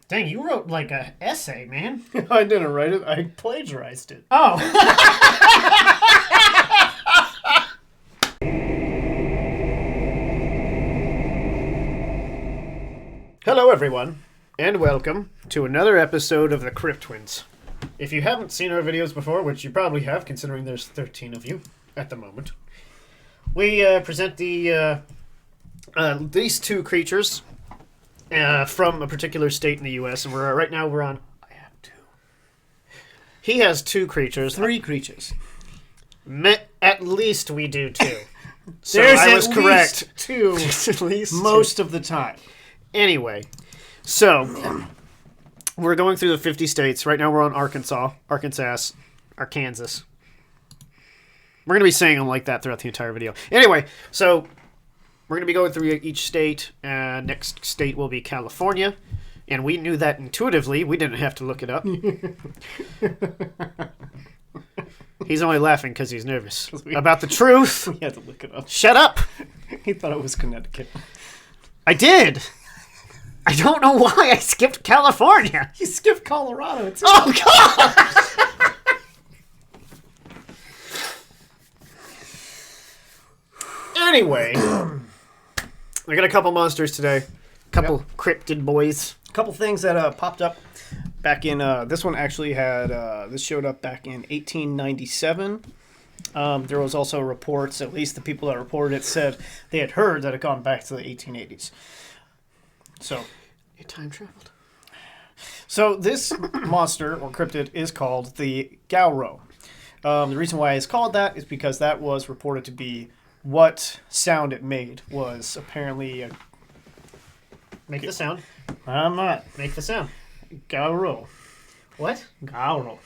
Dang, you wrote like a essay, man. I didn't write it. I plagiarized it. Oh. Hello, everyone, and welcome to another episode of the Cryptwins. If you haven't seen our videos before, which you probably have, considering there's 13 of you at the moment, we present these two creatures from a particular state in the U.S., and right now we're on... I have two. He has two creatures. Three creatures. At least we do two. So There's I was at correct. least two At least most two. of the time. Anyway, so we're going through the 50 states. Right now we're on Arkansas. We're going to be saying them like that throughout the entire video. Anyway, so we're going to be going through each state. Next state will be California. And we knew that intuitively. We didn't have to look it up. He's only laughing because he's nervous. About the truth. We had to look it up. Shut up. He thought it was Connecticut. I did. I don't know why I skipped California. You skipped Colorado, too. Oh, God! Anyway, we got a couple monsters today. Couple cryptid boys. A couple things that popped up back in... this one actually had... this showed up back in 1897. There was also reports, at least the people that reported it said they had heard that it gone back to the 1880s. So... You time traveled. So this monster, or cryptid, is called the Gauro. The reason why it's called that is because that was reported to be what sound it made was apparently... Make the sound. I'm not. Make the sound. Gauro. What? Gauro.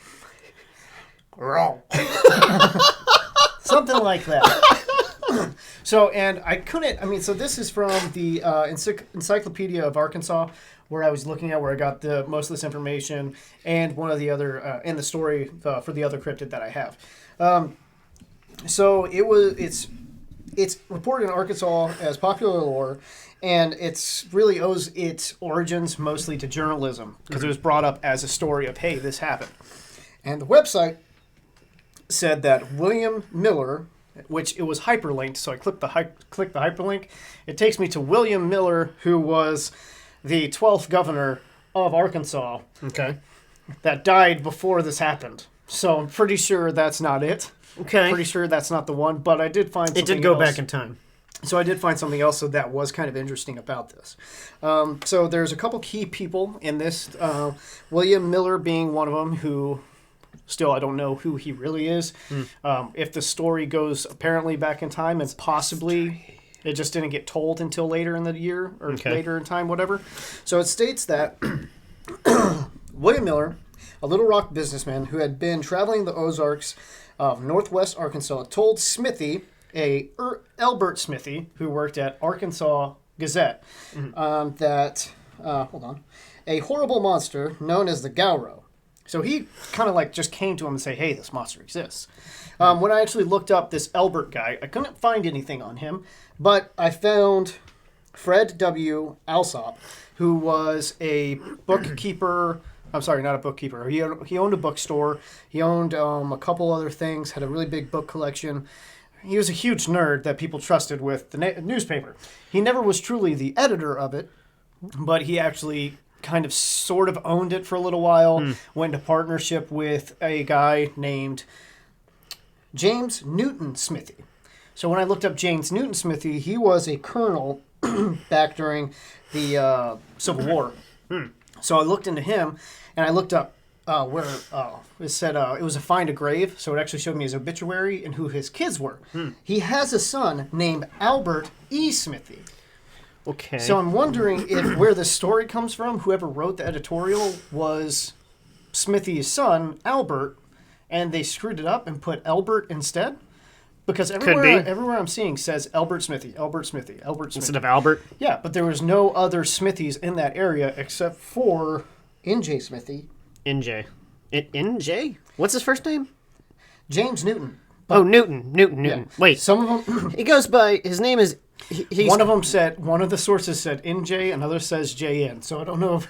Something like that. So, and I couldn't, so this is from the Encyclopedia of Arkansas, where I was looking at where I got most of this information, and one of the other, and the story for the other cryptid that I have. So it's reported in Arkansas as popular lore, and it's really owes its origins mostly to journalism, because it was brought up as a story of, hey, this happened. And the website said that William Miller, which it was hyperlinked, so I clicked the hyperlink. It takes me to William Miller, who was the 12th governor of Arkansas. Okay. That died before this happened. So I'm pretty sure that's not it. Okay. Pretty sure that's not the one, but I did find something else. It did go back in time. So I did find something else that was kind of interesting about this. So there's a couple key people in this, William Miller being one of them, who... Still, I don't know who he really is. If the story goes apparently back in time, and possibly it just didn't get told until later in the year or later in time, whatever. So it states that William Miller, a Little Rock businessman who had been traveling the Ozarks of northwest Arkansas, told Smithy, Albert Smithy, who worked at Arkansas Gazette, that, a horrible monster known as the Gauro. So he kind of just came to him and say, hey, this monster exists. When I actually looked up this Albert guy, I couldn't find anything on him, but I found Fred W. Alsop, who was a bookkeeper. I'm sorry, not a bookkeeper. He owned a bookstore. He owned a couple other things, had a really big book collection. He was a huge nerd that people trusted with the newspaper. He never was truly the editor of it, but he actually... kind of sort of owned it for a little while, went into partnership with a guy named James Newton Smithy. So when I looked up James Newton Smithy, he was a colonel back during the Civil War. So I looked into him, and I looked up where it said it was a find a grave, so it actually showed me his obituary and who his kids were. He has a son named Albert E. Smithy. Okay. So I'm wondering if where the story comes from, whoever wrote the editorial was Smithy's son, Albert, and they screwed it up and put Albert instead? Because everywhere I'm seeing says Albert Smithy, Albert Smithy, Albert Smithy. Instead of Albert? Yeah, but there was no other Smithies in that area except for N.J. Smithy. NJ. NJ? What's his first name? James Newton. Newton. Yeah. Wait. Some of them... He goes by... His name is One of the sources said NJ, another says JN. So I don't know if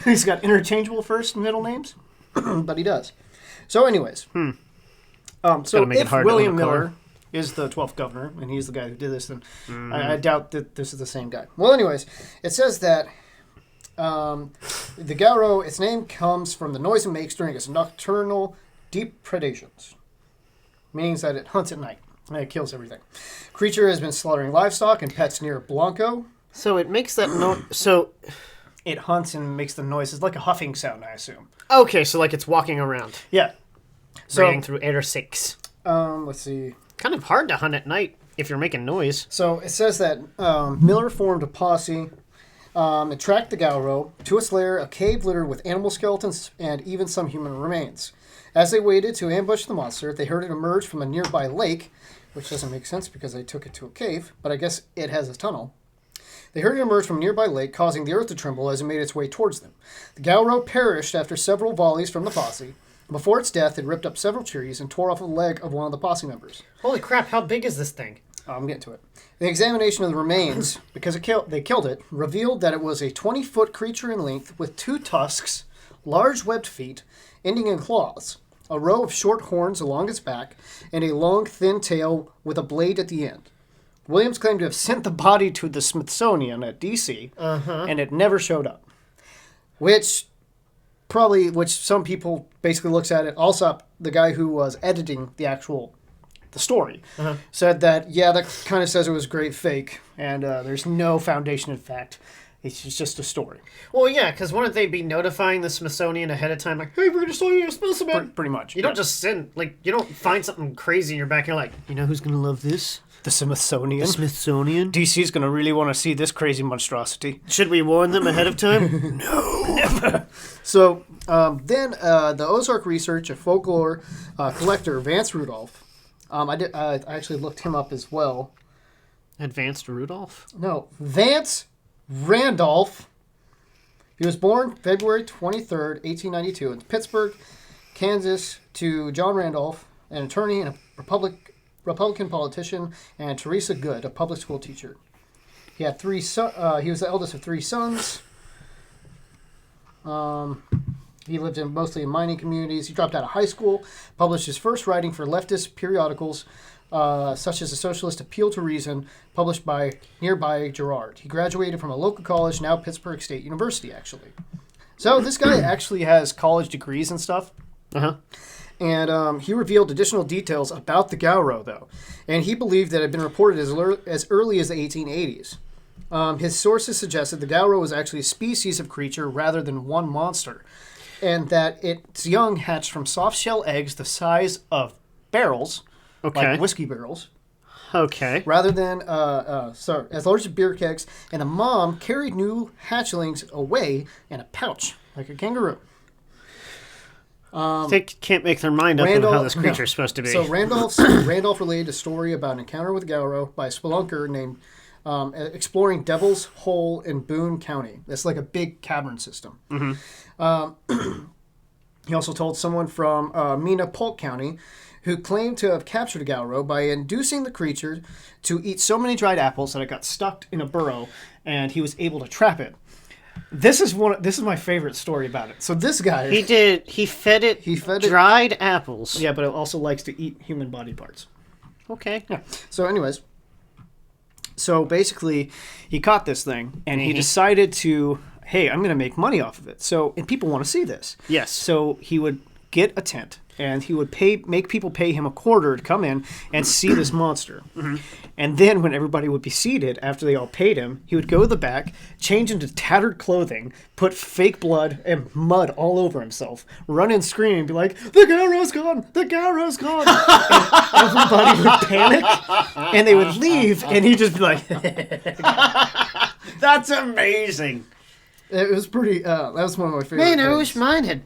he's got interchangeable first and middle names, but he does. So anyways, so if William Miller is the 12th governor, and he's the guy who did this, then I doubt that this is the same guy. Well, anyways, it says that the Gauro, its name comes from the noise it makes during its nocturnal depredations, meaning that it hunts at night. And it kills everything. Creature has been slaughtering livestock and pets near Blanco. So it makes that So it hunts and makes the noise. It's like a huffing sound, I assume. Okay, so like it's walking around. Yeah. So breathing through air 6. Let's see. Kind of hard to hunt at night if you're making noise. So it says that Miller formed a posse and tracked the Gauro to its lair, a cave littered with animal skeletons and even some human remains. As they waited to ambush the monster, they heard it emerge from a nearby lake, which doesn't make sense because they took it to a cave, but I guess it has a tunnel. They heard it emerge from a nearby lake, causing the earth to tremble as it made its way towards them. The Gauro perished after several volleys from the posse. Before its death, it ripped up several trees and tore off a leg of one of the posse members. Holy crap, how big is this thing? I'm getting to it. The examination of the remains, because they killed it, revealed that it was a 20-foot creature in length with 2 tusks, large webbed feet, ending in claws, a row of short horns along its back, and a long, thin tail with a blade at the end. Williams claimed to have sent the body to the Smithsonian at D.C., and it never showed up. Which some people basically looks at it. Also, the guy who was editing the story said that, that kind of says it was great fake, and there's no foundation in fact. It's just a story. Well, yeah, because wouldn't they be notifying the Smithsonian ahead of time, like, hey, we're going to show you a specimen? Pretty much. You don't just send, you don't find something crazy in your back and you're like, you know who's going to love this? The Smithsonian. The Smithsonian? DC's going to really want to see this crazy monstrosity. Should we warn them ahead of time? No. Never. So, then the Ozark research and folklore collector, Vance Randolph, I actually looked him up as well. Advanced Rudolph? No, Vance Randolph. He was born February 23rd, 1892 in Pittsburgh, Kansas, to John Randolph, an attorney and a Republican politician, and Teresa Good, a public school teacher. He had 3 he was the eldest of 3 sons. He lived mostly in mining communities. He dropped out of high school, published his first writing for leftist periodicals, such as the Socialist Appeal to Reason, published by nearby Girard. He graduated from a local college, now Pittsburgh State University, actually. So this guy actually has college degrees and stuff. And he revealed additional details about the Gauro, though. And he believed that it had been reported as early as the 1880s. His sources suggested the Gauro was actually a species of creature rather than one monster, and that its young hatched from soft shell eggs the size of barrels, like whiskey barrels. Okay. Rather than, as large as beer kegs, and the mom carried new hatchlings away in a pouch, like a kangaroo. They can't make their mind up on how this creature is supposed to be. So Randolph related a story about an encounter with Gauro by a spelunker named exploring Devil's Hole in Boone County. That's like a big cavern system. He also told someone from Mena Polk County who claimed to have captured a Gauro by inducing the creature to eat so many dried apples that it got stuck in a burrow, and he was able to trap it. This is my favorite story about it. So this guy, he fed it dried apples. Yeah, but it also likes to eat human body parts. Okay. Yeah. So anyways, basically he caught this thing and he decided to, hey, I'm going to make money off of it. So, and people want to see this. Yes. So he would get a tent and he would make people pay him $0.25 to come in and see this monster. And then when everybody would be seated, after they all paid him, he would go to the back, change into tattered clothing, put fake blood and mud all over himself, run and scream and be like, the Gauro's gone! The Gauro's gone! And everybody would panic and they would leave and he'd just be like, that's amazing. It was pretty, that was one of my favorite Man, I things. wish mine had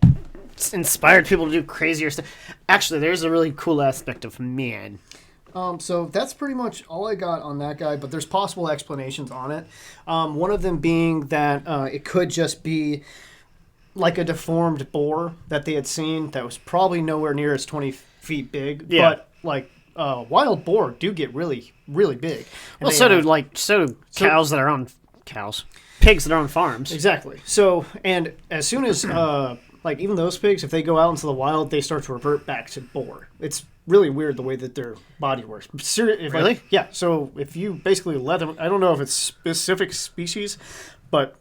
inspired people to do crazier stuff. Actually, there's a really cool aspect of man. So that's pretty much all I got on that guy, but there's possible explanations on it. One of them being that it could just be like a deformed boar that they had seen that was probably nowhere near as 20 feet big, but like wild boar do get really, really big. And Well, so do cows that are on pigs that are on farms. Exactly. So, and as soon as like even those pigs, if they go out into the wild, they start to revert back to boar. It's really weird the way that their body works. Really? Yeah. So if you basically let them, I don't know if it's specific species, but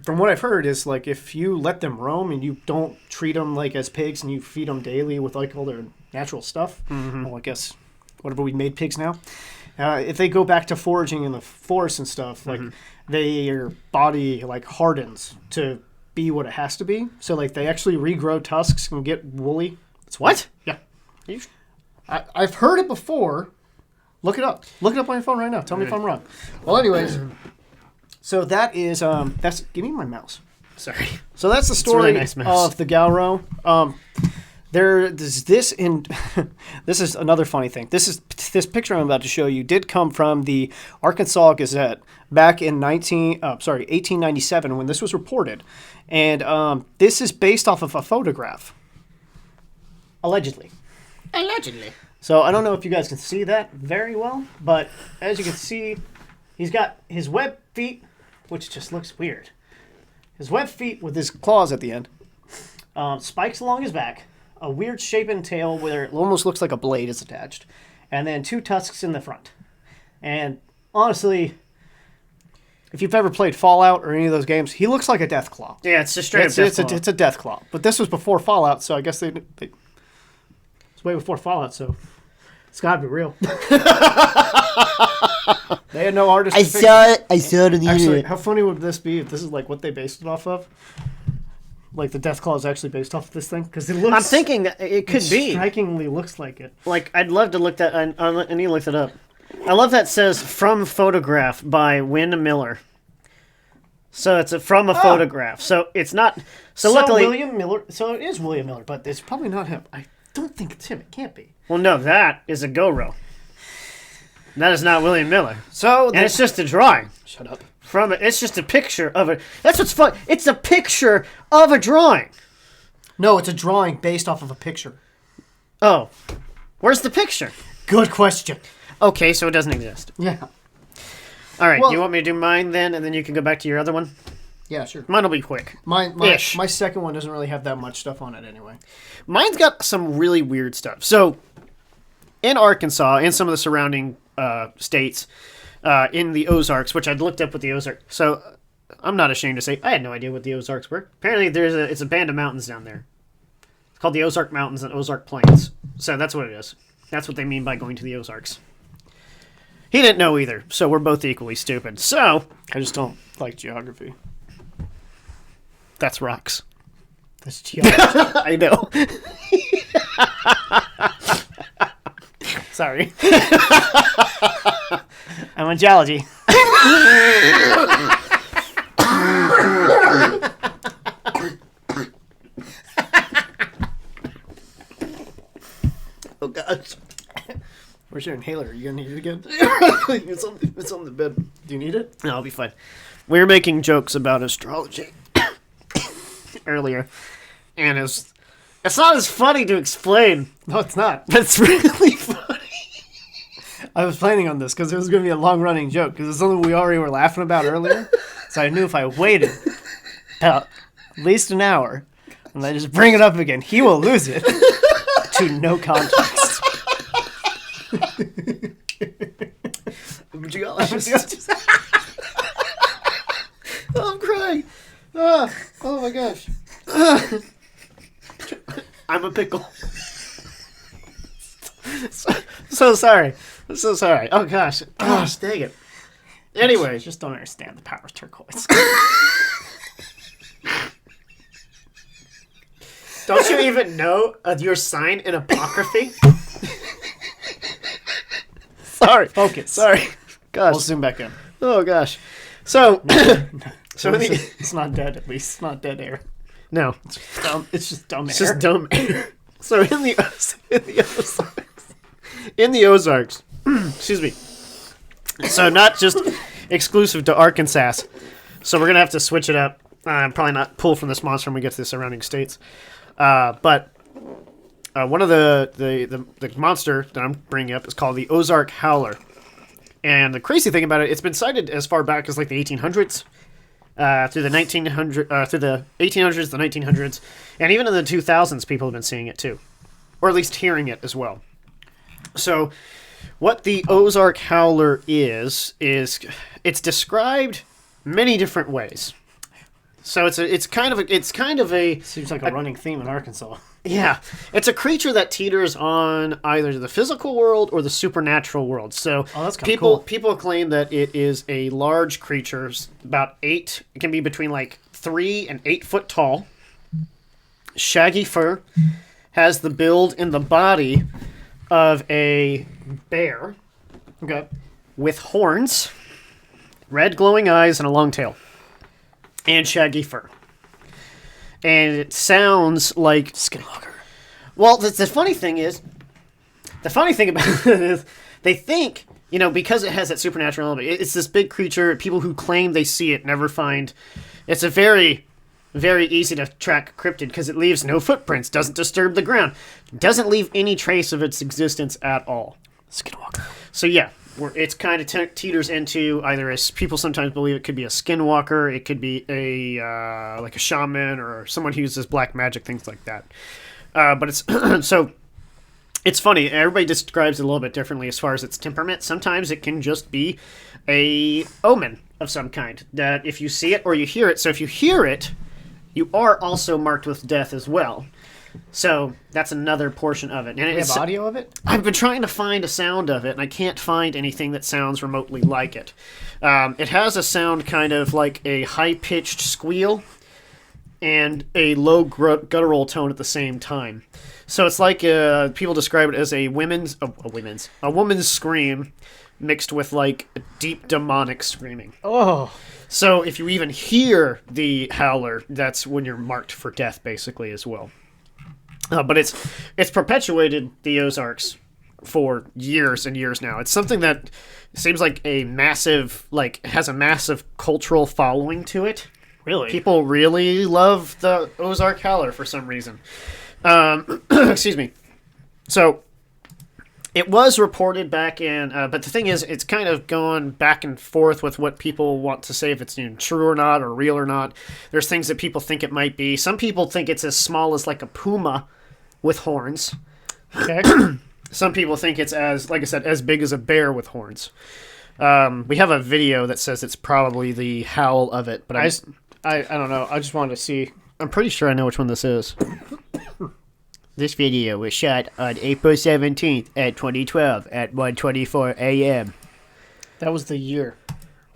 from what I've heard is like if you let them roam and you don't treat them like as pigs and you feed them daily with like all their natural stuff, well, I guess whatever we made pigs now, if they go back to foraging in the forest and stuff, like their body like hardens to be what it has to be. So like they actually regrow tusks and get woolly. It's what? Yeah. I've heard it before. Look it up. Look it up on your phone right now. Tell me if I'm wrong. Well, anyways, so that is that's. Give me my mouse. Sorry. So that's the story really nice mouse. of the Galro. There's this in. This is another funny thing. This picture I'm about to show you did come from the Arkansas Gazette back in 1897 when this was reported, and this is based off of a photograph. Allegedly. So I don't know if you guys can see that very well, but as you can see, he's got his web feet, which just looks weird. His web feet with his claws at the end, spikes along his back, a weird shapen tail where it almost looks like a blade is attached, and then 2 tusks in the front. And honestly, if you've ever played Fallout or any of those games, he looks like a Deathclaw. Yeah, it's just straight up Deathclaw. It's a Deathclaw. But this was before Fallout, so I guess it's way before Fallout, so it's got to be real. They had no artist. I saw it on the Actually, internet. how funny would this be if this is like what they based it off of? Like the Deathclaw is actually based off of this thing? Because it looks. I'm thinking that it could be. Strikingly looks like it. Like, I'd love to look that. I need to look that up. I love that it says from photograph by Win Miller. So it's from a photograph. So it's not. So luckily, William Miller. So it is William Miller, but it's probably not him. I don't think it's him. It can't be. well, no, that is a GoPro. That is not William Miller. So And it's just a drawing. shut up. From it. It's just a picture of it. That's what's fun. It's a picture of a drawing. No, it's a drawing based off of a picture. Oh. Where's the picture? Good question. Okay, so it doesn't exist. Yeah. All right, Well- you want me to do mine then, and then you can go back to your other one? Yeah, sure. Mine will be quick. My Ish. second one doesn't really have that much stuff on it anyway. Mine's got some really weird stuff. So, in Arkansas and some of the surrounding states, in the Ozarks, which I'd looked up with the Ozarks. So, I'm not ashamed to say I had no idea what the Ozarks were. Apparently, it's a band of mountains down there. It's called the Ozark Mountains and Ozark Plains. So that's what it is. That's what they mean by going to the Ozarks. He didn't know either, so we're both equally stupid. So, I just don't like geography. that's rocks. That's geography. I know. Sorry. I'm on geology. Oh, gosh. Where's your inhaler? Are you gonna need it again? It's on the bed. Do you need it? No, I'll be fine. We were making jokes about astrology earlier, and it's not as funny to explain. No, it's not. But it's really funny. I was planning on this because it was going to be a long-running joke because it's something we already were laughing about earlier. So I knew if I waited about at least an hour and I just bring it up again, he will lose it to no context. Geologist. Oh, I'm crying. Oh my gosh. I'm a pickle. So sorry. I'm so sorry. Oh gosh. Gosh, dang it. Anyway, I just don't understand the power of turquoise. don't you even know your sign in apocryphy? Sorry. Focus. Sorry. Gosh. I'll zoom back in. Oh gosh. So so in the, It's not dead, at least. It's not dead air. no. It's just dumb air. It's just dumb air. So in the Ozarks, excuse me. So not just exclusive to Arkansas. So we're gonna have to switch it up. Probably not pull from this monster when we get to the surrounding states. But one of the monster that I'm bringing up is called the Ozark Howler. And the crazy thing about it, it's been cited as far back as like the 1800s, through the 1800s, the 1900s, and even in the 2000s, people have been seeing it too, or at least hearing it as well. So, what the Ozark Howler is it's described many different ways. So it's kind of a Seems like a running theme in Arkansas. yeah, it's a creature that teeters on either the physical world or the supernatural world. So that's kinda cool. people claim that it is a large creature, about 8. It can be between like 3 and 8 foot tall. Shaggy fur, has the build and the body of a bear. Okay. With horns, red glowing eyes, and a long tail, and shaggy fur. And it sounds like Skinwalker. Well, the funny thing about it is they think, because it has that supernatural element, it's this big creature. People who claim they see it never find. It's a very, very easy to track cryptid because it leaves no footprints, doesn't disturb the ground, doesn't leave any trace of its existence at all. Skinwalker. So yeah, it's kind of teeters into either, as people sometimes believe, it could be a skinwalker, it could be a like a shaman or someone who uses black magic, things like that. But it's so it's funny. Everybody describes it a little bit differently as far as its temperament. Sometimes it can just be a omen of some kind that if you see it or you hear it. So if you hear it, you are also marked with death as well. So that's another portion of it. And Do you have audio of it? I've been trying to find a sound of it, and I can't find anything that sounds remotely like it. It has a sound kind of like a high-pitched squeal and a low guttural tone at the same time. So it's like people describe it as a woman's scream mixed with like a deep demonic screaming. Oh. So if you even hear the howler, that's when you're marked for death, basically, as well. But it's perpetuated the Ozarks for years and years now. It's something that seems like has a massive cultural following to it. Really? People really love the Ozark Howler for some reason. Excuse me. So it was reported back in, but the thing is, it's kind of going back and forth with what people want to say, if it's true or not, or real or not. There's things that people think it might be. Some people think it's as small as like a puma with horns. Okay. Some people think it's like I said, as big as a bear with horns. We have a video that says it's probably the howl of it, but I don't know. I just wanted to see. I'm pretty sure I know which one this is. This video was shot on April 17th at 2012 at 1:24 a.m. That was the year.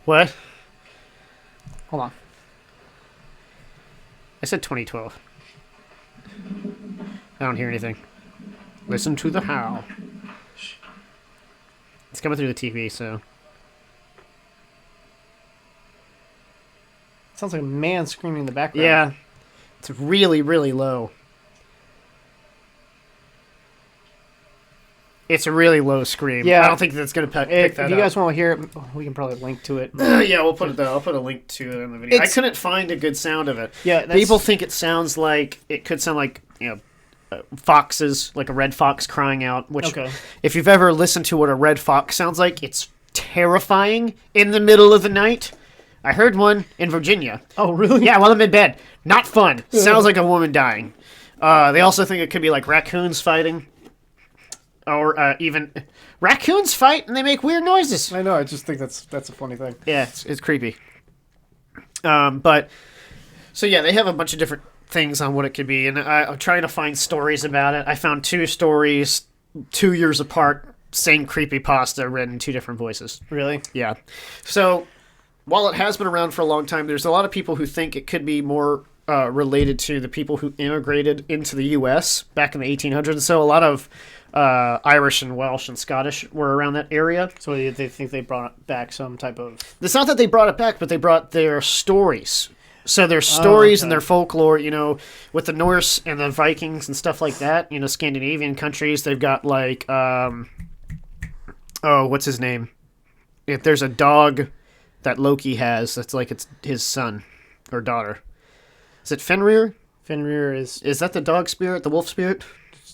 What? Hold on. I said 2012. I don't hear anything. Listen to the howl. It's coming through the TV, so... Sounds like a man screaming in the background. Yeah. It's really, really low. It's a really low scream. Yeah. I don't think that's going to pick that up. If you guys want to hear it, we can probably link to it. Yeah, I'll put a link to it in the video. I couldn't find a good sound of it. Yeah, people think it could sound like foxes, like a red fox crying out. Which, if you've ever listened to what a red fox sounds like, it's terrifying in the middle of the night. I heard one in Virginia. Oh, really? Yeah, while I'm in bed. Not fun. Sounds like a woman dying. They also think it could be like raccoons fighting. Or even raccoons fight and they make weird noises. I know. I just think that's a funny thing. Yeah, it's creepy. But so yeah, they have a bunch of different things on what it could be, and I'm trying to find stories about it. I found 2 stories 2 years apart, same creepypasta read in 2 different voices. Really? Yeah. So while it has been around for a long time, there's a lot of people who think it could be more related to the people who immigrated into the U.S. back in the 1800s. So a lot of Irish and Welsh and Scottish were around that area. So they think they brought back some type of... It's not that they brought it back, but they brought their stories. So their stories and their folklore, with the Norse and the Vikings and stuff like that, Scandinavian countries, they've got like, what's his name? If there's a dog that Loki has, that's like it's his son or daughter. Is it Fenrir? Fenrir is... Is that the dog spirit, the wolf spirit?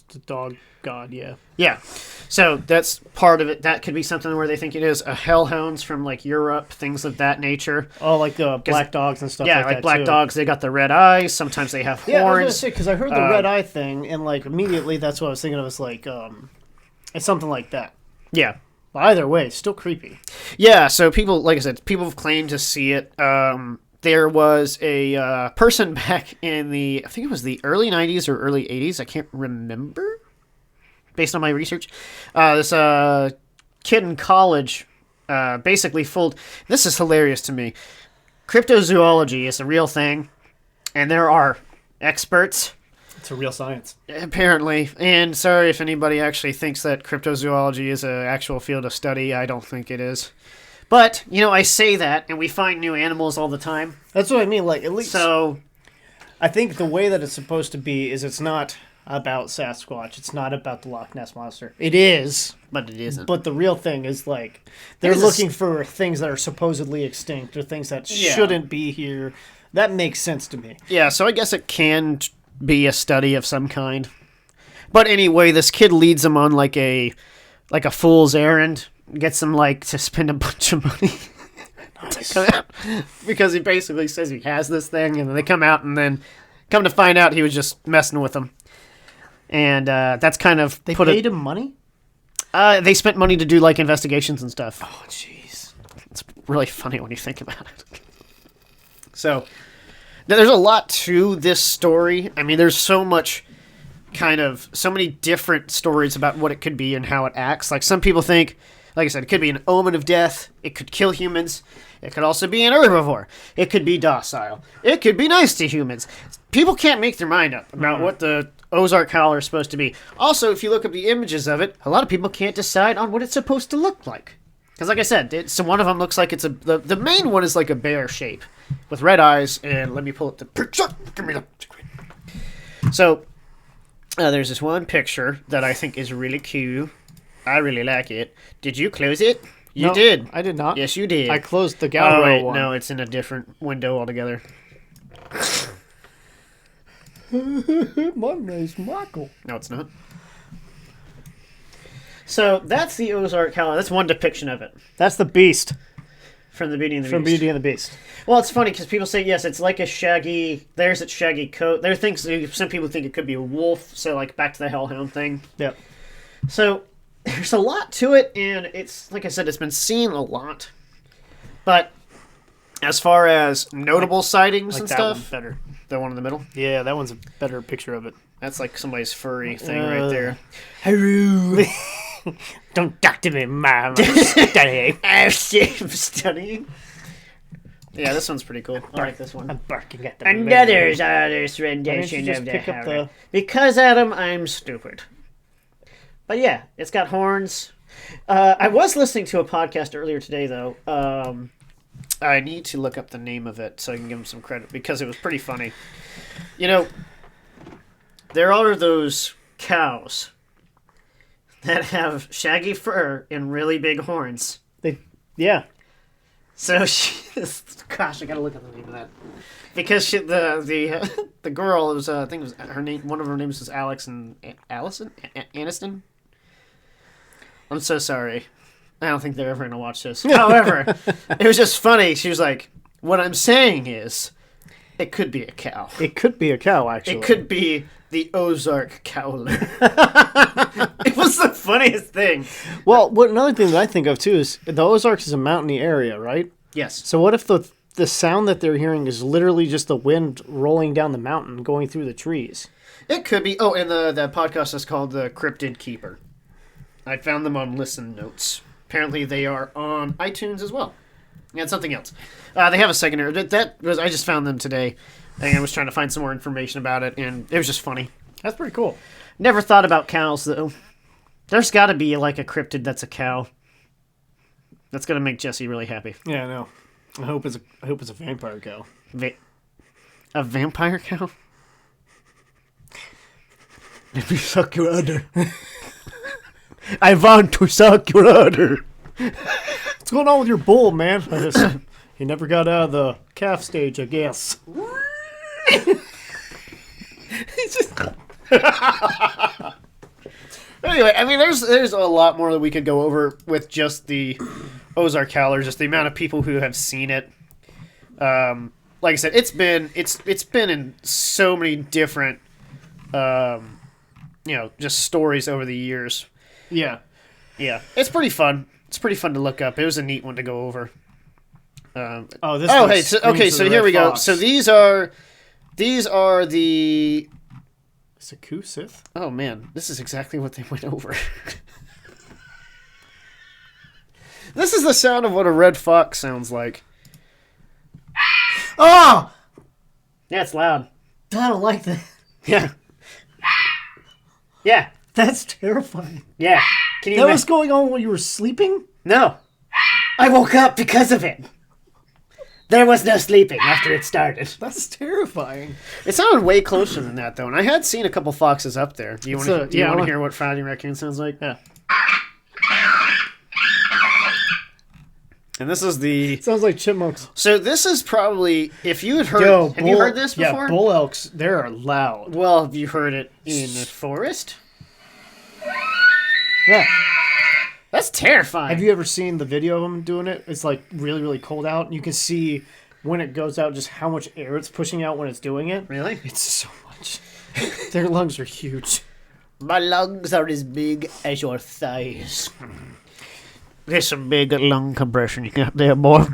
the dog god, yeah. Yeah. So that's part of it. That could be something where they think it is. Hellhounds from like Europe, things of that nature. Oh, like the black dogs and stuff Yeah, like that, like black too. dogs, they got the red eyes. Sometimes they have horns. Yeah, I was going to say, because I heard the red eye thing, and like immediately that's what I was thinking of. It's like, it's something like that. Yeah. But either way, it's still creepy. Yeah, so people, like I said, people have claimed to see it. There was a person back in I think it was the early 90s or early 80s. I can't remember, based on my research. This kid in college basically fooled. This is hilarious to me. Cryptozoology is a real thing, and there are experts. It's a real science. Apparently. And sorry if anybody actually thinks that cryptozoology is an actual field of study. I don't think it is. But, I say that, and we find new animals all the time. That's what I mean. Like, at least. So, I think the way that it's supposed to be is it's not about Sasquatch. It's not about the Loch Ness Monster. It is. but it isn't. But the real thing is, like, they're looking for things that are supposedly extinct or things that shouldn't be here. That makes sense to me. Yeah, so I guess it can be a study of some kind. But anyway, this kid leads them on like a fool's errand, gets them like to spend a bunch of money to come out, because he basically says he has this thing, and then they come out, and then come to find out he was just messing with them. And that's kind of They paid him money? They spent money to do like investigations and stuff. Oh, jeez. It's really funny when you think about it. So there's a lot to this story. I mean, there's so many different stories about what it could be and how it acts. Like, some people think, like I said, it could be an omen of death. It could kill humans. It could also be an herbivore. It could be docile. It could be nice to humans. People can't make their mind up about what the Ozark Howler is supposed to be. Also, if you look up the images of it, a lot of people can't decide on what it's supposed to look like. Because, like I said, so one of them looks like it's the main one is like a bear shape with red eyes. And let me pull up the picture. Give me the. So there's this one picture that I think is really cute. I really like it. Did you close it? You did. I did not. Yes, you did. I closed the gallery one. No, it's in a different window altogether. My name's Michael. No, it's not. So that's the Ozark Howler. That's one depiction of it That's the Beast from the Beauty and the Beast. from Beauty and the Beast. Well, it's funny because people say yes, it's like a shaggy. There's its shaggy coat. There are things. Some people think it could be a wolf. So like back to the hellhound thing. Yep. So there's a lot to it, and it's like I said, it's been seen a lot. But as far as notable sightings Like and that stuff, one better. the one in the middle, Yeah, that one's a better picture of it. that's like somebody's furry thing right there. Hello. Don't talk to me, Mom. I'm studying. I'm studying. Yeah, this one's pretty cool. I like this one. I'm barking at the Another moon. artist rendition just of the pick up Howler. Because, Adam, I'm stupid. But yeah, it's got horns. I was listening to a podcast earlier today, though. I need to look up the name of it so I can give him some credit, because it was pretty funny. There are those cows that have shaggy fur and really big horns. Yeah. So gosh, I gotta look at the name of that, because the girl was I think it was her name. One of her names was Allison. Aniston. I'm so sorry. I don't think they're ever gonna watch this. However, it was just funny. She was like, "What I'm saying is, it could be a cow. It could be a cow, actually. It could be the Ozark Howler." It was the funniest thing. Well, another thing that I think of, too, is the Ozarks is a mountainy area, right? Yes. So what if the sound that they're hearing is literally just the wind rolling down the mountain, going through the trees? It could be. Oh, and the podcast is called The Cryptid Keeper. I found them on Listen Notes. Apparently, they are on iTunes as well. And something else. They have a secondary. I just found them today, and I was trying to find some more information about it, and it was just funny. That's pretty cool. Never thought about cows, though. There's got to be like a cryptid that's a cow. That's gonna make Jesse really happy. Yeah, I know. I hope it's a vampire cow. A vampire cow? Let me suck your udder. I want to suck your udder. What's going on with your bull, man? He never got out of the calf stage, I guess. He's just... Anyway, I mean, there's a lot more that we could go over with just the Ozark Howler, just the amount of people who have seen it. Like I said, it's been in so many different, just stories over the years. Yeah. Yeah, it's pretty fun. It's pretty fun to look up. It was a neat one to go over. So here we go. So these are the. Is it Sith? Oh man, this is exactly what they went over. This is the sound of what a red fox sounds like. Oh! Yeah, it's loud. I don't like that. Yeah. Yeah. That's terrifying. Yeah. Can you That was going on while you were sleeping? No. I woke up because of it. There was no sleeping after it started. That's terrifying. It sounded way closer than that, though, and I had seen a couple foxes up there. Do you want to hear what Friday Raccoon sounds like? Yeah. And this is the... It sounds like chipmunks. So this is probably... If you had heard... Have you heard this before? Yeah, bull elks, they're loud. Well, have you heard it in the forest? Yeah. That's terrifying. Have you ever seen the video of them doing it? It's like really, really cold out, and you can see when it goes out just how much air it's pushing out when it's doing it. Really? It's so much. Their lungs are huge. My lungs are as big as your thighs. There's some big lung compression you got there, boy.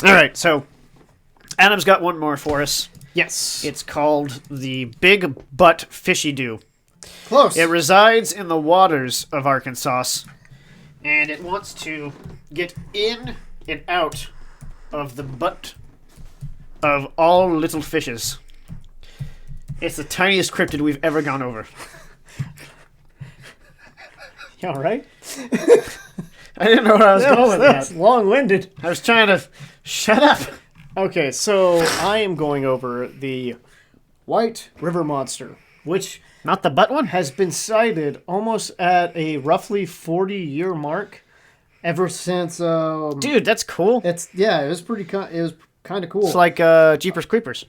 All right, so Adam's got one more for us. Yes. It's called the Big Butt Fishy Doo. Close. It resides in the waters of Arkansas, and it wants to get in and out of the butt of all little fishes. It's the tiniest cryptid we've ever gone over. You all right? I didn't know where I was going with That's that. long-winded. I was trying to shut up. Okay, so I am going over the White River Monster, which Not the butt one? has been sighted almost at a roughly 40-year mark ever since. Dude, that's cool. It was it was kind of cool. It's like Jeepers Creepers.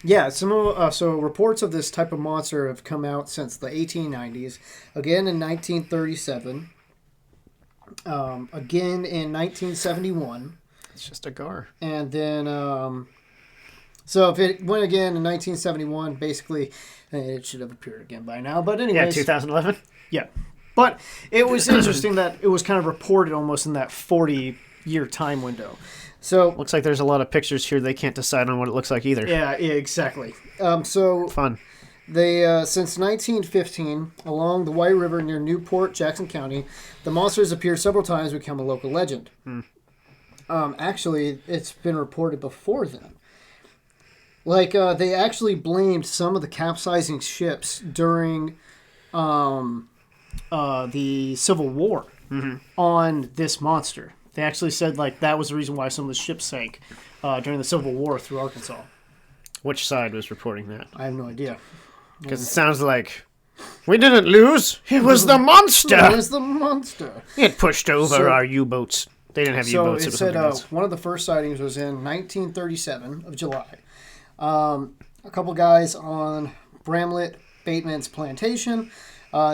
Yeah, so reports of this type of monster have come out since the 1890s. Again in 1937. Again in 1971. It's just a gar. And then, so if it went again in 1971, basically, it should have appeared again by now. But anyways. Yeah, 2011. Yeah. But it was interesting that it was kind of reported almost in that 40-year time window. So Looks like there's a lot of pictures here. They can't decide on what it looks like either. yeah, exactly. So Fun. they since 1915, along the White River near Newport, Jackson County, the monster has appeared several times and become a local legend. Actually, it's been reported before then. Like, they actually blamed some of the capsizing ships during the Civil War on this monster. They actually said, like, that was the reason why some of the ships sank during the Civil War through Arkansas. Which side was reporting that? I have no idea. Because it sounds like we didn't lose. It was the monster. It was the monster. It pushed over So- our U-boats. They didn't have So U-boats. it It was said something else. one of the first sightings was in 1937 of July. A couple guys on Bramlett Bateman's plantation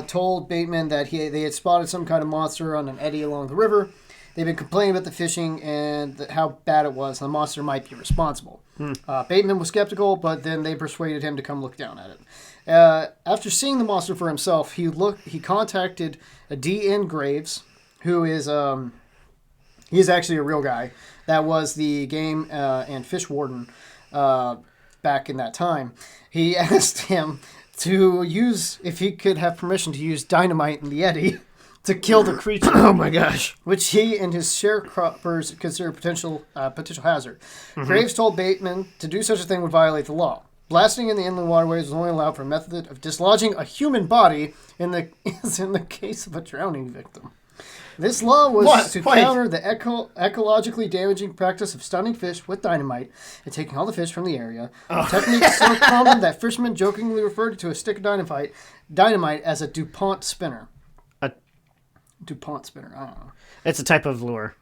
told Bateman that they had spotted some kind of monster on an eddy along the river. They've been complaining about the fishing and how bad it was. The monster might be responsible. Bateman was skeptical, but then they persuaded him to come look down at it. After seeing the monster for himself, he contacted D.N. Graves, who is he's actually a real guy. That was the game and fish warden back in that time. He asked him to use, if he could have permission to use dynamite in the eddy to kill the creature. Oh my gosh. Which he and his sharecroppers consider potential hazard. Graves told Bateman to do such a thing would violate the law. Blasting in the inland waterways was only allowed for a method of dislodging a human body in the case of a drowning victim. This law was to counter the ecologically damaging practice of stunning fish with dynamite and taking all the fish from the area. A technique so common that fishermen jokingly referred to a stick of dynamite as a DuPont spinner. DuPont spinner, I don't know. It's a type of lure.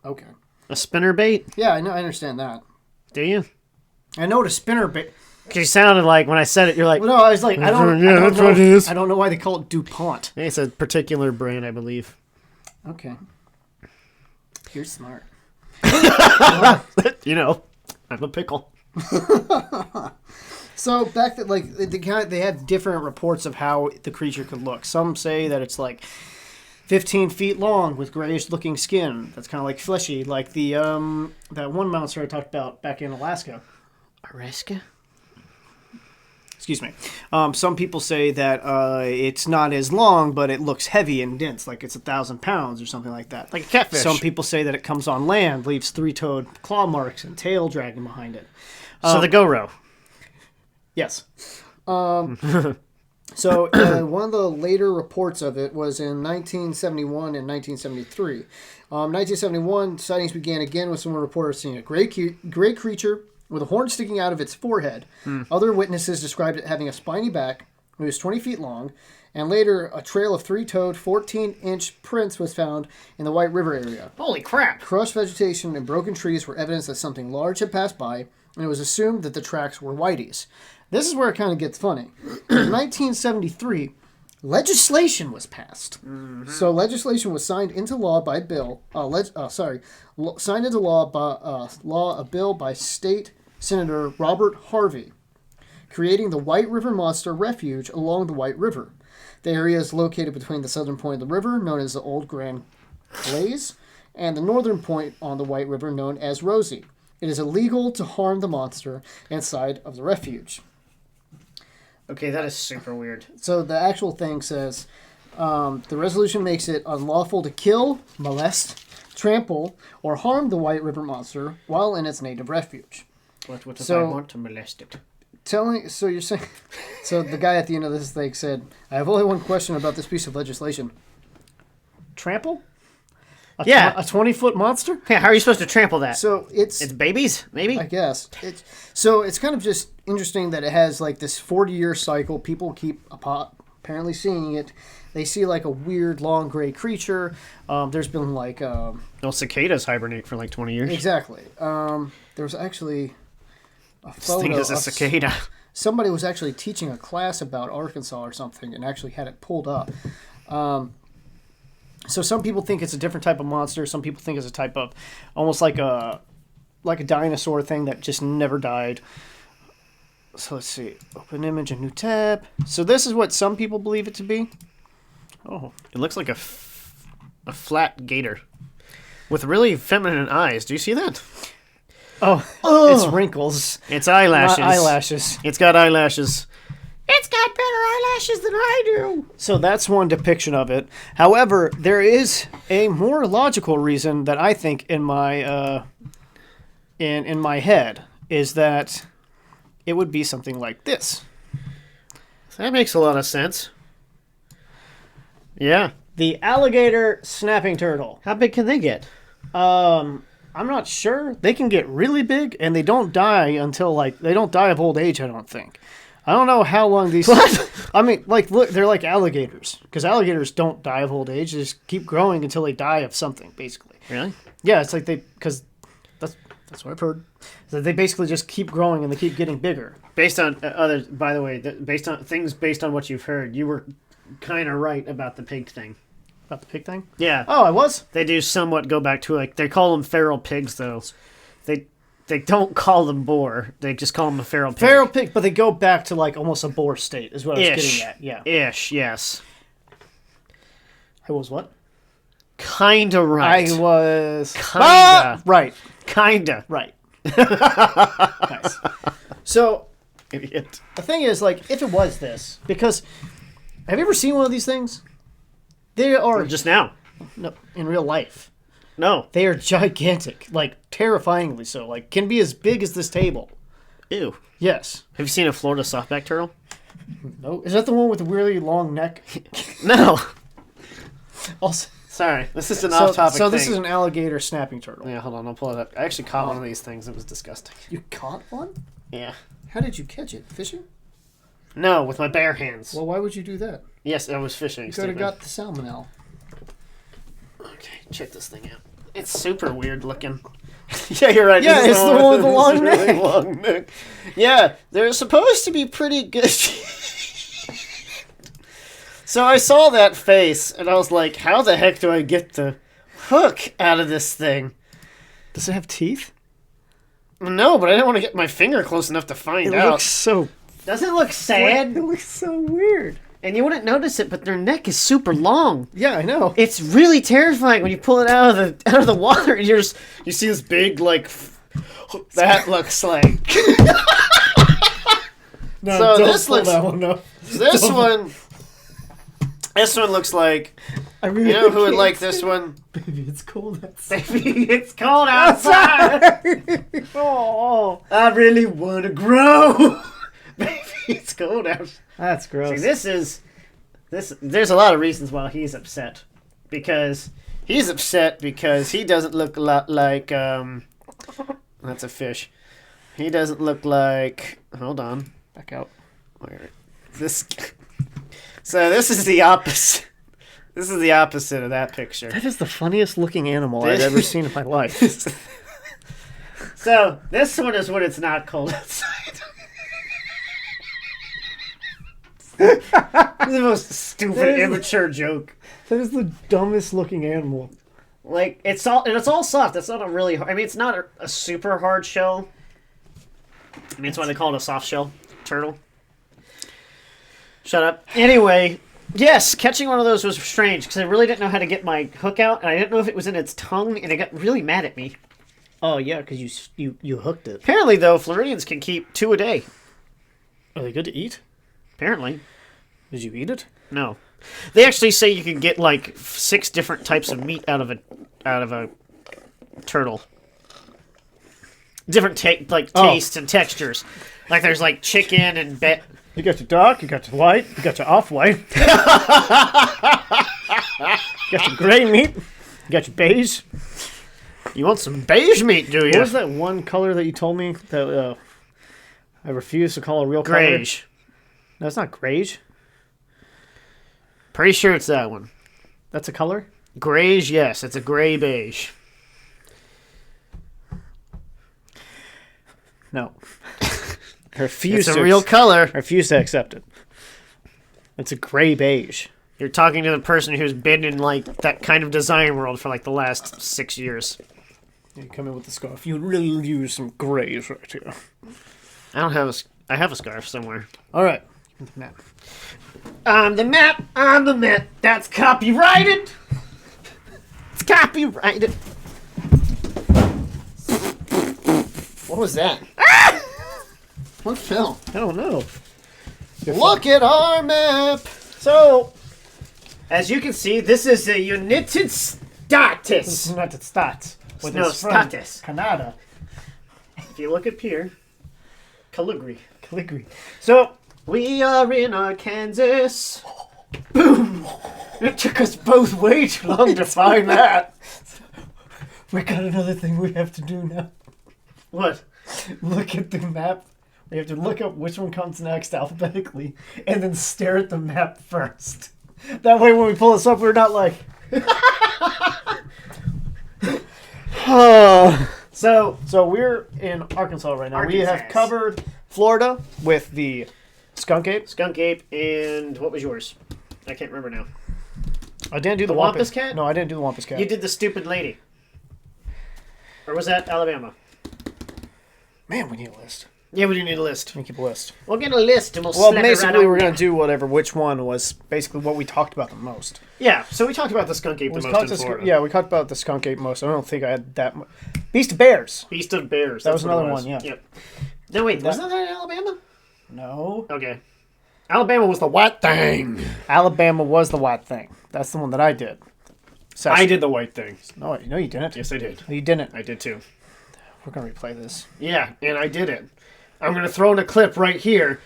Okay. A spinner bait? Yeah, I know. I understand that. Do you? I know what a spinner bait. Because you sounded like, when I said it, you're like... Well, no, I was like, I don't that's know. what it is. I don't know why they call it DuPont. It's a particular brand, I believe. Okay. You're smart. You know, I'm a pickle. So back to like they have different reports of how the creature could look. Some say that it's like 15 feet long with grayish looking skin. That's kind of like fleshy, like the that one monster I talked about back in Alaska. Alaska? Excuse me. Some people say that it's not as long, but it looks heavy and dense, like it's 1,000 pounds or something like that. Like a catfish. Some people say that it comes on land, leaves three-toed claw marks and tail dragging behind it. So the Goro. Yes. So one of the later reports of it was in 1971 and 1973. 1971, sightings began again with someone reported seeing a gray creature with a horn sticking out of its forehead. Other witnesses described it having a spiny back. It was 20 feet long. And later, a trail of three-toed, 14-inch prints was found in the White River area. Holy crap. Crushed vegetation and broken trees were evidence that something large had passed by, and it was assumed that the tracks were whiteys. This is where it kind of gets funny. In 1973, legislation was passed. So legislation was signed into law by signed into law by a bill by State Senator Robert Harvey, creating the White River Monster Refuge along the White River. The area is located between the southern point of the river, known as the Old Grand Glaze, and the northern point on the White River, known as Rosie. It is illegal to harm the monster inside of the refuge. Okay, that is super weird. So the actual thing says, the resolution makes it unlawful to kill, molest, trample, or harm the White River monster while in its native refuge. What if So- I want to molest it? So you're saying, so the guy at the end of this thing said, I have only one question about this piece of legislation. Trample? A 20-foot monster? Yeah, how are you supposed to trample that? So It's babies, maybe? I guess. It's kind of just interesting that it has like this 40-year cycle. People keep apparently seeing it. They see like a weird long gray creature. There's been like... Well, cicadas hibernate for like 20 years. Exactly. There was actually a This photo thing is a cicada. Somebody was actually teaching a class about Arkansas or something and actually had it pulled up. So some people think it's a different type of monster. Some people think it's a type of almost like a dinosaur thing that just never died. So let's see. Open image, a new tab. So this is what some people believe it to be. Oh, it looks like a flat gator with really feminine eyes. Do you see that? Oh, it's wrinkles. It's eyelashes. Not eyelashes. It's got eyelashes. It's got better eyelashes than I do. So that's one depiction of it. However, there is a more logical reason that I think in my in my head is that it would be something like this. That makes a lot of sense. Yeah. The alligator snapping turtle. How big can they get? I'm not sure. They can get really big, and they don't die until they don't die of old age. I don't think. I don't know how long these. What? I mean, look, they're like alligators because alligators don't die of old age. They just keep growing until they die of something, basically. Really? Yeah, it's like because that's what I've heard. So they basically just keep growing and they keep getting bigger. Based on others, by the way, based on what you've heard, you were kind of right about the pig thing. About the pig thing? Yeah. Oh, I was? They do somewhat go back to they call them feral pigs though. They don't call them boar. They just call them a feral pig. Feral pig, but they go back to almost a boar state is what I was Ish. getting at. Yeah. Ish, yes. I was what? Kinda right. I was... Kinda. Right. Kinda. Right. Nice. So, Idiot. the thing is, if it was this, because... Have you ever seen one of these things? They are... Just now. No, in real life. No. They are gigantic. Terrifyingly so. Can be as big as this table. Ew. Yes. Have you seen a Florida softback turtle? No. Is that the one with the really long neck? No. Also... Sorry, this is an off-topic So thing. this is an alligator snapping turtle. Yeah, hold on, I'll pull it up. I actually caught one of these things. It was disgusting. You caught one? Yeah. How did you catch it? Fishing? No, with my bare hands. Well, why would you do that? Yes, I was fishing. You could have got the salmonella. Okay, check this thing out. It's super weird looking. Yeah, you're right. Yeah, This is it's the one with the long really neck. long neck. Yeah, they're supposed to be pretty good. So I saw that face, and I was like, how the heck do I get the hook out of this thing? Does it have teeth? No, but I didn't want to get my finger close enough to find It out. looks so... Doesn't it look sad? It looks so weird. And you wouldn't notice it, but their neck is super long. Yeah, I know. It's really terrifying when you pull it out of the water and You see this big, like, that looks like. No, So don't this pull looks- that one up. This one looks like. I really You know who would can't like see this it. one? Baby, it's cold outside. Baby, it's cold outside. Oh, I really want to grow. Baby, it's cold outside. that's gross. See, there's a lot of reasons why he's upset. Because he's upset because he doesn't look a lot like that's a fish. He doesn't look like hold on. Back out. Where this So this is the opposite. This is the opposite of that picture. That is the funniest looking animal I've This- ever seen in my life. So this one is when it's not cold outside. This is the most stupid, That is- immature joke. That is the dumbest looking animal. Like it's all soft. It's not a really. I mean, it's not a super hard shell. I mean, that's why they call it a soft shell turtle. Shut up. Anyway, yes, catching one of those was strange because I really didn't know how to get my hook out, and I didn't know if it was in its tongue, and it got really mad at me. Oh yeah, because you hooked it. Apparently, though, Floridians can keep 2 a day. Are they good to eat? Apparently, Did you eat it? no. They actually say you can get like 6 different types of meat out of a turtle. Different tastes and textures. Like there's like chicken and You got your dark, you got your white, you got your off-white. You got your gray meat, you got your beige. You want some beige meat, do you? What was that one color that you told me that I refuse to call a real color? Greige. No, it's not greige. Pretty sure it's that one. That's a color? Greige, yes. It's a gray beige. No. I refuse It's to a real color. I refuse to accept it. It's a gray beige. You're talking to the person who's been in like that kind of design world for like the last 6 years. You come in with the scarf. You really use some grays right here. I have a scarf somewhere. All right. Map. On the map. That's copyrighted. It's copyrighted. What was that? What fell? I don't know. Look at our map. So, as you can see, this is the United This States. is United States. With No, its friend, status. Canada. If you look up here, Calgary. Calgary. So, we are in Arkansas. Boom! It took us both way too long to find that. We got another thing we have to do now. What? Look at the map. We have to look up which one comes next alphabetically and then stare at the map first. That way when we pull this up, we're not like... So we're in Arkansas right now. We have Arkansas. covered Florida with the skunk ape. Skunk ape, and what was yours? I can't remember now. I didn't do the The Wampus Cat? No, I didn't do the Wampus Cat. You did the stupid lady. Or was that Alabama? Man, we need a list. Yeah, we do need a list. Let me keep a list. We'll get a list and we'll Well, slap it basically, right on we're there. going to do which one was basically what we talked about the most. Yeah, so we talked about the skunk ape the most in Florida. Yeah, we talked about the skunk ape most. I don't think I had that much. Beast of Bears. Beast of Bears. That that's was what it another one, yeah. Yep. No, wait, wasn't that in Alabama? No. Okay. Alabama was the white thing. Alabama was the white thing. That's the one that I did. I did the white thing. No, you didn't. Yes, I did. No, you didn't. I did too. We're going to replay this. Yeah, and I did it. I'm going to throw in a clip right here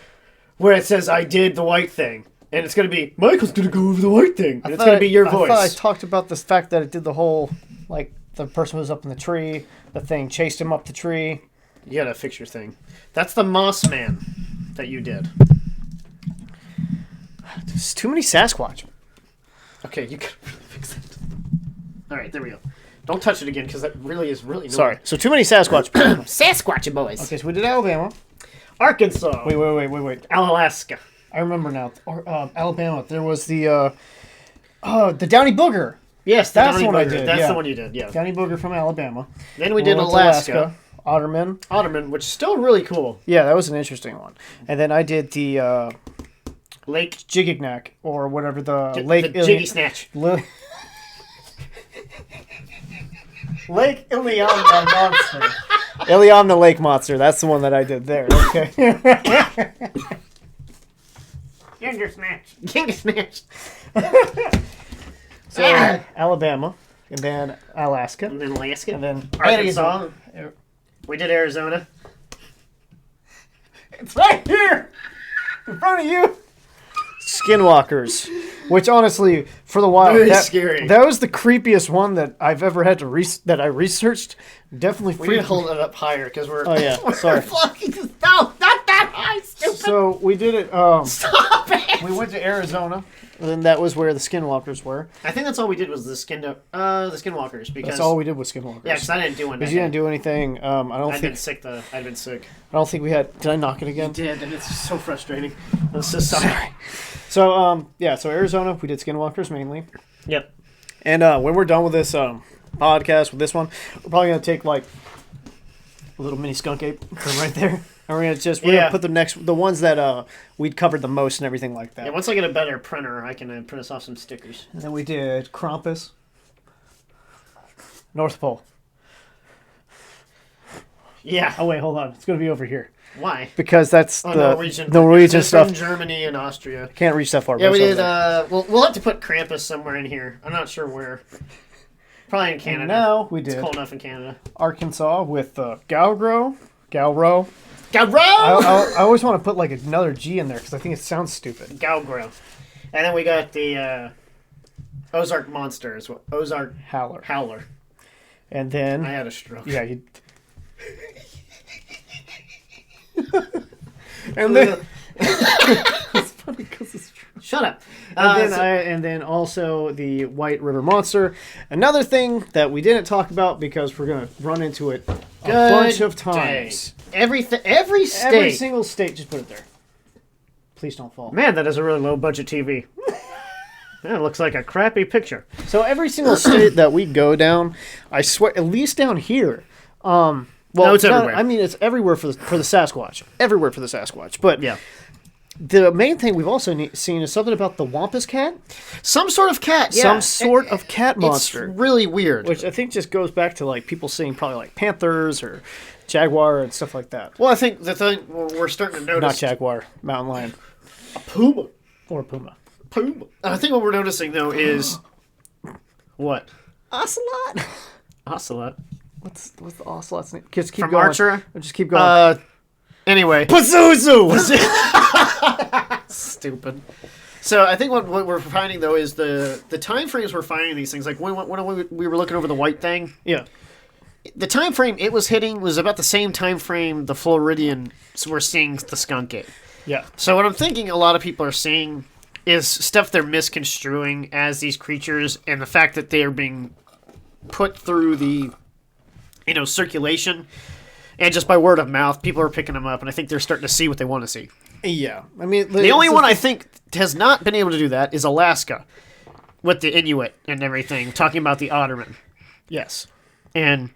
where it says I did the white thing. And it's going to be, Michael's going to go over the white thing. And it's going to be your voice. I thought I talked about the fact that it did the whole, like, the person was up in the tree, the thing chased him up the tree. You got to fix your thing. That's the Moss Man that you did. There's too many Sasquatch. Okay, you got to fix it. All right, there we go. Don't touch it again, because that really is really annoying. Sorry. So too many Sasquatch. Sasquatch boys. Okay, so we did Alabama. Arkansas. Wait. Alaska. I remember now. Alabama. There was the Downy Booger. Yes, That's the the one I Booger. did, That's yeah. the one you did, yeah. Downy Booger from Alabama. Then we did went to Alaska. Otterman. Which is still really cool. Yeah, that was an interesting one. And then I did the Lake Jigignac, or whatever the Lake... the Jiggy Snatch. Lake Iliamna Monster. Iliamna Lake Monster. That's the one that I did there. Okay. Ginger Snatch. Ginger Snatch. So, Alabama, and then Alaska, And then Alaska. and then Arkansas. We did Arizona. It's right here in front of you. Skinwalkers, which honestly, for the while, Very scary. That was the creepiest one that I've ever had to that I researched. Definitely We need to freaked. hold it up higher, because we're... Oh yeah, sorry. No, not that high, stupid. So we did it. Stop it. We went to Arizona, and then that was where the Skinwalkers were. I think that's all we did was the Skinwalkers, because... That's all we did with Skinwalkers. Yeah, because I didn't do one. Because you didn't do anything. I'd been sick, though. I'd been sick. I don't think we had. Did I knock it again? Did, and it's so frustrating. I'm so sorry. So so Arizona, we did Skinwalkers mainly. Yep. And when we're done with this podcast, with this one, we're probably gonna take like a little mini skunk ape from right there, and we're gonna put the ones that we'd covered the most and everything like that. Yeah, once I get a better printer, I can print us off some stickers. And then we did Krampus, North Pole. Yeah. Oh wait, hold on, it's gonna be over here Why? because that's the Norwegian. Norwegian It's stuff. from Germany and Austria. Can't reach that far. Yeah, but we it's did. over there. We'll have to put Krampus somewhere in here. I'm not sure where. Probably in Canada. And now we It's did cold enough in Canada. Arkansas with Galro. Galro! I always want to put like another G in there because I think it sounds stupid. Galgro. And then we got the Ozark Monsters. Ozark Howler. And I then had a stroke. yeah, you. And then it's funny because it's true. Shut up. And then also the White River Monster. Another thing that we didn't talk about because we're gonna run into it a bunch of times. Every state. Every single state, just put it there. Please don't fall. Man, that is a really low budget TV. That looks like a crappy picture. So every single state that we go down, I swear, at least down here. Well, No, it's everywhere. I mean, it's everywhere for the Sasquatch. Everywhere for the Sasquatch. But Yeah. the main thing we've also seen is something about the Wampus cat. Some sort of cat. Yeah. Some sort of cat monster. It's really weird. Which I think just goes back to like people seeing probably like panthers or jaguar and stuff like that. Well, I think the thing we're starting to notice... Not jaguar, mountain lion. Puma. Or puma. Puma. I think what we're noticing, though, is... What? Ocelot? Ocelot. What's the ocelot's name? Just keep From going. Archer? Just keep going. Anyway. Pazuzu! Stupid. So I think what we're finding, though, is the time frames we're finding these things. Like when we were looking over the white thing, Yeah. the time frame it was hitting was about the same time frame the Floridian were seeing the skunk ape. Yeah. So what I'm thinking a lot of people are seeing is stuff they're misconstruing as these creatures, and the fact that they are being put through the circulation, and just by word of mouth, people are picking them up, and I think they're starting to see what they want to see. Yeah. I mean, The only one I think has not been able to do that is Alaska, with the Inuit and everything, talking about the Otterman. Yes. And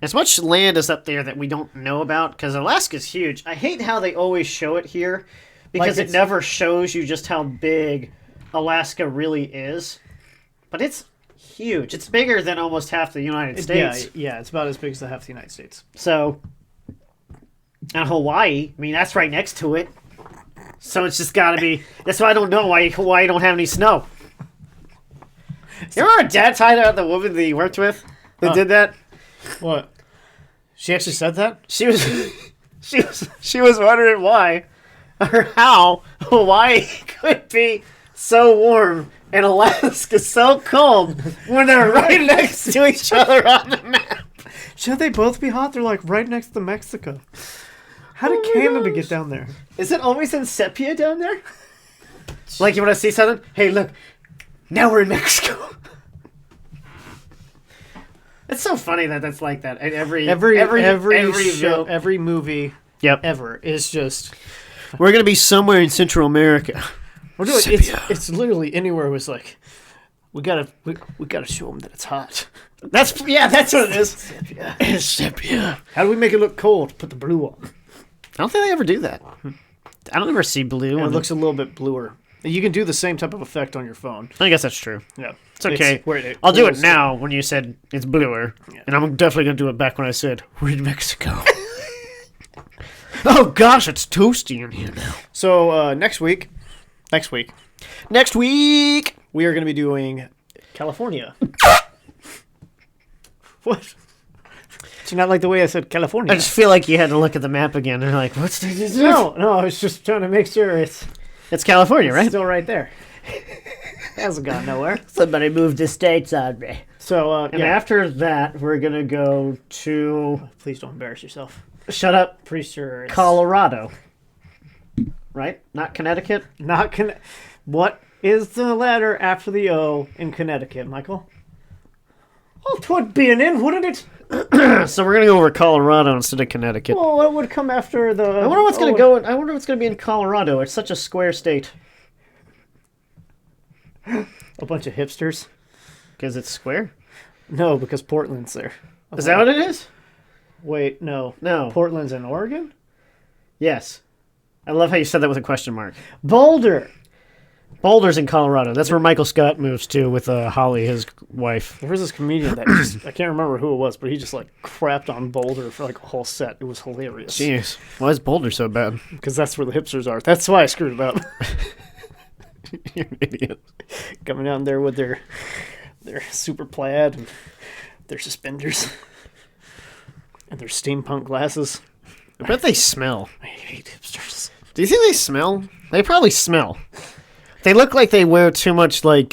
as much land is up there that we don't know about, because Alaska's huge. I hate how they always show it here, because Like it never shows you just how big Alaska really is. But it's huge. It's bigger than almost half the United States. Yeah, it's about as big as the half the United States. So, and Hawaii, I mean, that's right next to it. So it's just got to be... That's why I don't know why Hawaii don't have any snow. You remember our dad tied out the woman that he worked with that did that? What? She actually said that? She was she was wondering why or how Hawaii could be so warm and Alaska so cold when they're right next to each other on the map. Should they both be hot? They're like right next to Mexico. How did Canada get down there? Is it always in sepia down there? Like you want to see something? Hey, look. Now we're in Mexico. It's so funny that that's like that. And every show, every movie, Yep. ever is just. We're gonna be somewhere in Central America. We're doing Sepia. it's literally anywhere. Was like, we gotta show them that it's hot. That's what it is. Sepia. Sepia. How do we make it look cold? Put the blue on. I don't think they ever do that. I don't ever see blue. And it looks a little bit bluer. You can do the same type of effect on your phone. I guess that's true. Yeah, It's okay. It's I'll do it now when you said it's bluer. Yeah. And I'm definitely going to do it back when I said, we're in Mexico. Oh, gosh, it's toasty in here now. So next week, Next week! we are going to be doing California. What? Do you not like the way I said California? I just feel like you had to look at the map again. And like, what's this? No, I was just trying to make sure it's California, right? still right there. Hasn't gone nowhere. Somebody moved the states on me. So, And after that, we're going to go to... Please don't embarrass yourself. Shut up. Pretty sure it's Colorado. Right? Not Connecticut? not What is the letter after the O in Connecticut, Michael? Oh, 'twould be an N, wouldn't it? So we're going to go over Colorado instead of Connecticut. Well, what would come after the... I wonder what's going to go. I wonder what's going to be in Colorado. It's such a square state. A bunch of hipsters? Because it's square. No, because Portland's there. Is that what it is? Wait, no. No. Portland's in Oregon? Yes. I love how you said that with a question mark. Boulder! Boulder's in Colorado. That's where Michael Scott moves to with Holly, his wife. There was this comedian that just, I can't remember who it was, but he just like crapped on Boulder for like a whole set. It was hilarious. Jeez. Why is Boulder so bad? Because that's where the hipsters are. That's why I screwed it up. You're an idiot. Coming down there with their super plaid and their suspenders and their steampunk glasses. I bet they smell. I hate hipsters. Do you think they smell? They probably smell. They look like they wear too much like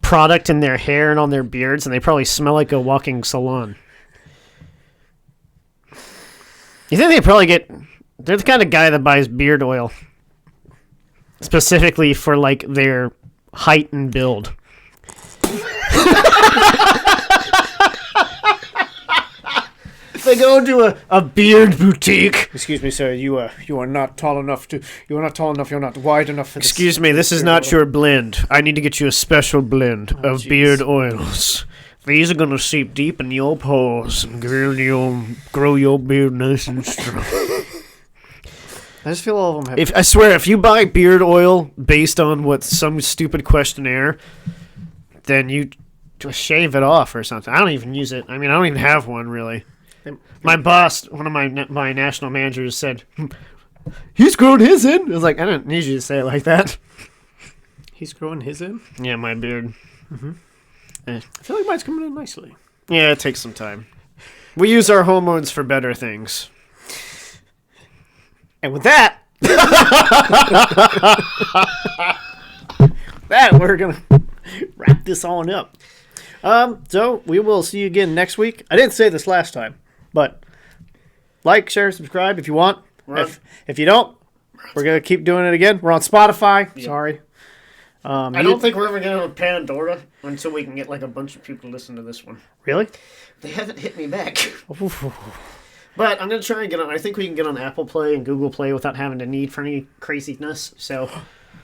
product in their hair and on their beards, and they probably smell like a walking salon. You think they probably get... They're the kind of guy that buys beard oil. Specifically for like their height and build. They go to a beard boutique. Excuse me, sir. You are not tall enough to. You are not tall enough. You're not wide enough for this. Excuse me, this is not your blend. I need to get you a special blend of jeez. beard oils. These are gonna seep deep in your pores and grow your beard nice and strong. I just feel all of them have. I swear, if you buy beard oil based on what some stupid questionnaire, then you just shave it off or something. I don't even use it. I mean, I don't even have one really. My boss, one of my national managers, said, "He's growing his in." I was like, I didn't need you to say it like that. He's growing his in. Yeah, my beard. I feel like mine's coming in nicely. Yeah, it takes some time. We use our hormones for better things. And with that, we're gonna wrap this on up. So we will see you again next week. I didn't say this last time, but like, share, subscribe if you want. If you don't, we're gonna keep doing it again. We're on Spotify. Yep. Sorry. I don't think we're ever going to Pandora until we can get like a bunch of people to listen to this one. Really? They haven't hit me back. But I'm going to try and get on. I think we can get on Apple Play and Google Play without having to need for any craziness. So,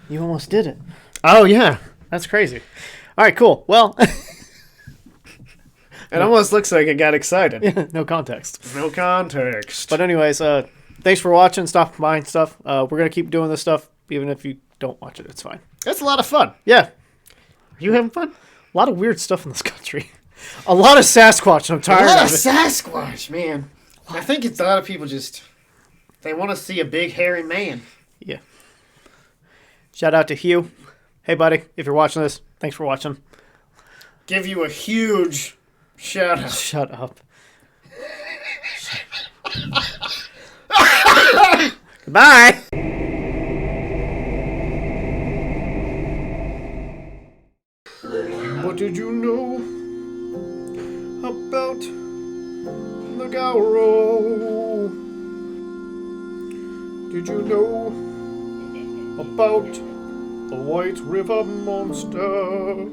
you almost did it. Oh yeah, that's crazy. All right, cool. Well, it almost looks like I got excited. No context. No context. But anyways, thanks for watching. Stop buying stuff. We're gonna keep doing this stuff, even if you don't watch it. It's fine. That's a lot of fun. Yeah. You having fun? A lot of weird stuff in this country. A lot of Sasquatch. I'm tired of it. Sasquatch, man. I think it's a lot of people just they want to see a big hairy man. Yeah. Shout out to Hugh. Hey, buddy, if you're watching this, thanks for watching. Give you a huge shout out. Shut up. Goodbye. What did you know about the Gauro? Did you know about the White River Monster?